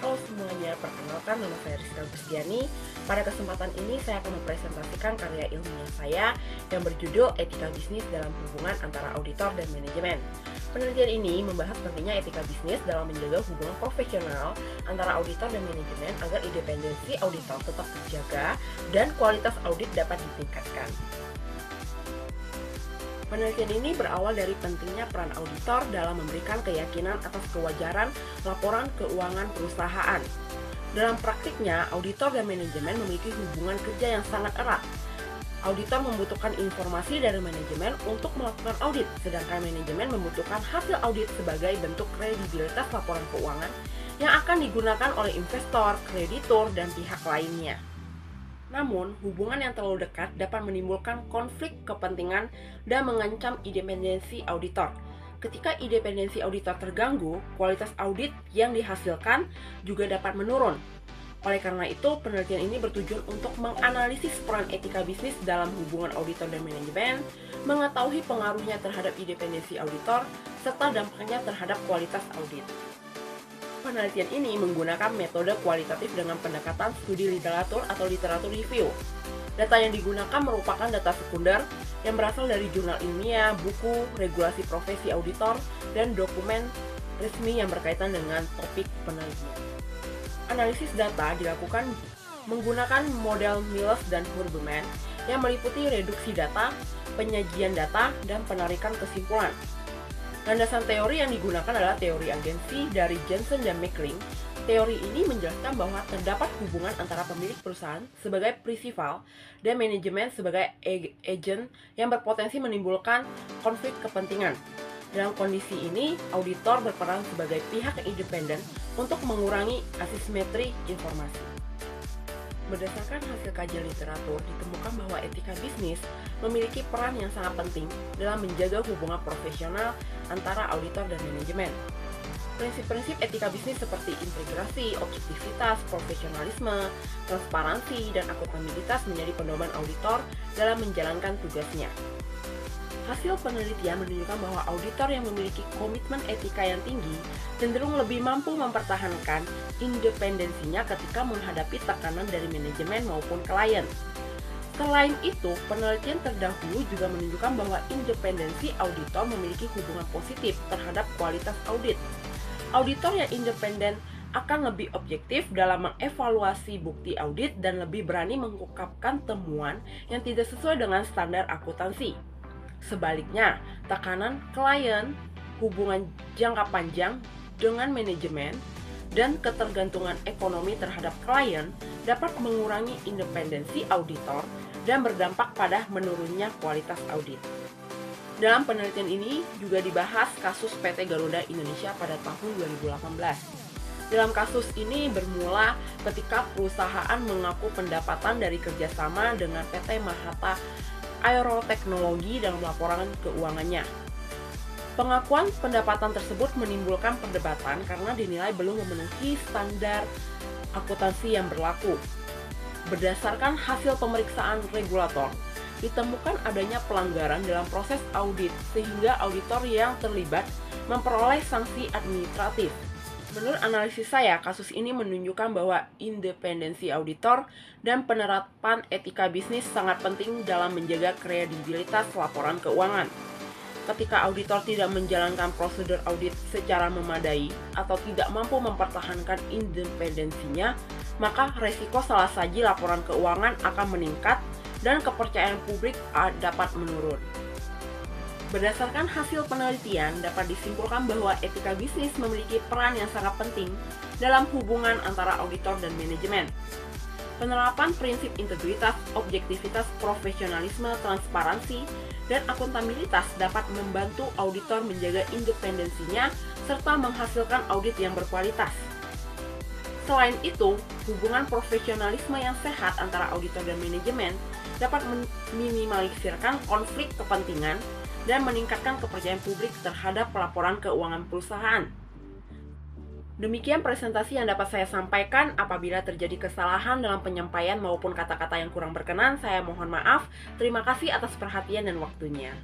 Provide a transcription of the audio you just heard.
Halo semuanya, perkenalkan nama saya Rizka Gustiani. Pada kesempatan ini saya akan mempresentasikan karya ilmiah saya yang berjudul Etika Bisnis dalam Hubungan Antara Auditor dan Manajemen. Penelitian ini membahas pentingnya etika bisnis dalam menjaga hubungan profesional antara auditor dan manajemen agar independensi auditor tetap terjaga dan kualitas audit dapat ditingkatkan. Penelitian ini berawal dari pentingnya peran auditor dalam memberikan keyakinan atas kewajaran laporan keuangan perusahaan. Dalam praktiknya, auditor dan manajemen memiliki hubungan kerja yang sangat erat. Auditor membutuhkan informasi dari manajemen untuk melakukan audit, sedangkan manajemen membutuhkan hasil audit sebagai bentuk kredibilitas laporan keuangan yang akan digunakan oleh investor, kreditur, dan pihak lainnya. Namun, hubungan yang terlalu dekat dapat menimbulkan konflik kepentingan dan mengancam independensi auditor. Ketika independensi auditor terganggu, kualitas audit yang dihasilkan juga dapat menurun. Oleh karena itu, penelitian ini bertujuan untuk menganalisis peran etika bisnis dalam hubungan auditor dan manajemen, mengetahui pengaruhnya terhadap independensi auditor, serta dampaknya terhadap kualitas audit. Penelitian ini menggunakan metode kualitatif dengan pendekatan studi literatur atau literatur review. Data yang digunakan merupakan data sekunder yang berasal dari jurnal ilmiah, buku, regulasi profesi auditor, dan dokumen resmi yang berkaitan dengan topik penelitian. Analisis data dilakukan menggunakan model Miles dan Hurbeman yang meliputi reduksi data, penyajian data, dan penarikan kesimpulan. Landasan teori yang digunakan adalah teori agensi dari Jensen dan Meckling. Teori ini menjelaskan bahwa terdapat hubungan antara pemilik perusahaan sebagai prinsipal dan manajemen sebagai agen yang berpotensi menimbulkan konflik kepentingan. Dalam kondisi ini, auditor berperan sebagai pihak independen untuk mengurangi asimetri informasi. Berdasarkan hasil kajian literatur, ditemukan bahwa etika bisnis memiliki peran yang sangat penting dalam menjaga hubungan profesional antara auditor dan manajemen. Prinsip-prinsip etika bisnis seperti integrasi, objektivitas, profesionalisme, transparansi, dan akuntabilitas menjadi pedoman auditor dalam menjalankan tugasnya. Hasil penelitian menunjukkan bahwa auditor yang memiliki komitmen etika yang tinggi cenderung lebih mampu mempertahankan independensinya ketika menghadapi tekanan dari manajemen maupun klien. Selain itu, penelitian terdahulu juga menunjukkan bahwa independensi auditor memiliki hubungan positif terhadap kualitas audit. Auditor yang independen akan lebih objektif dalam mengevaluasi bukti audit dan lebih berani mengungkapkan temuan yang tidak sesuai dengan standar akuntansi. Sebaliknya, tekanan klien, hubungan jangka panjang dengan manajemen, dan ketergantungan ekonomi terhadap klien dapat mengurangi independensi auditor dan berdampak pada menurunnya kualitas audit. Dalam penelitian ini juga dibahas kasus PT Garuda Indonesia pada tahun 2018. Dalam kasus ini bermula ketika perusahaan mengaku pendapatan dari kerjasama dengan PT Mahata Aeroteknologi dalam laporan keuangannya. Pengakuan pendapatan tersebut menimbulkan perdebatan karena dinilai belum memenuhi standar akuntansi yang berlaku. Berdasarkan hasil pemeriksaan regulator, ditemukan adanya pelanggaran dalam proses audit sehingga auditor yang terlibat memperoleh sanksi administratif. Menurut analisis saya, kasus ini menunjukkan bahwa independensi auditor dan penerapan etika bisnis sangat penting dalam menjaga kredibilitas laporan keuangan. Ketika auditor tidak menjalankan prosedur audit secara memadai atau tidak mampu mempertahankan independensinya, maka resiko salah saji laporan keuangan akan meningkat dan kepercayaan publik dapat menurun. Berdasarkan hasil penelitian, dapat disimpulkan bahwa etika bisnis memiliki peran yang sangat penting dalam hubungan antara auditor dan manajemen. Penerapan prinsip integritas, objektivitas, profesionalisme, transparansi, dan akuntabilitas dapat membantu auditor menjaga independensinya serta menghasilkan audit yang berkualitas. Selain itu, hubungan profesionalisme yang sehat antara auditor dan manajemen dapat meminimalisirkan konflik kepentingan dan meningkatkan kepercayaan publik terhadap pelaporan keuangan perusahaan. Demikian presentasi yang dapat saya sampaikan. Apabila terjadi kesalahan dalam penyampaian maupun kata-kata yang kurang berkenan, saya mohon maaf. Terima kasih atas perhatian dan waktunya.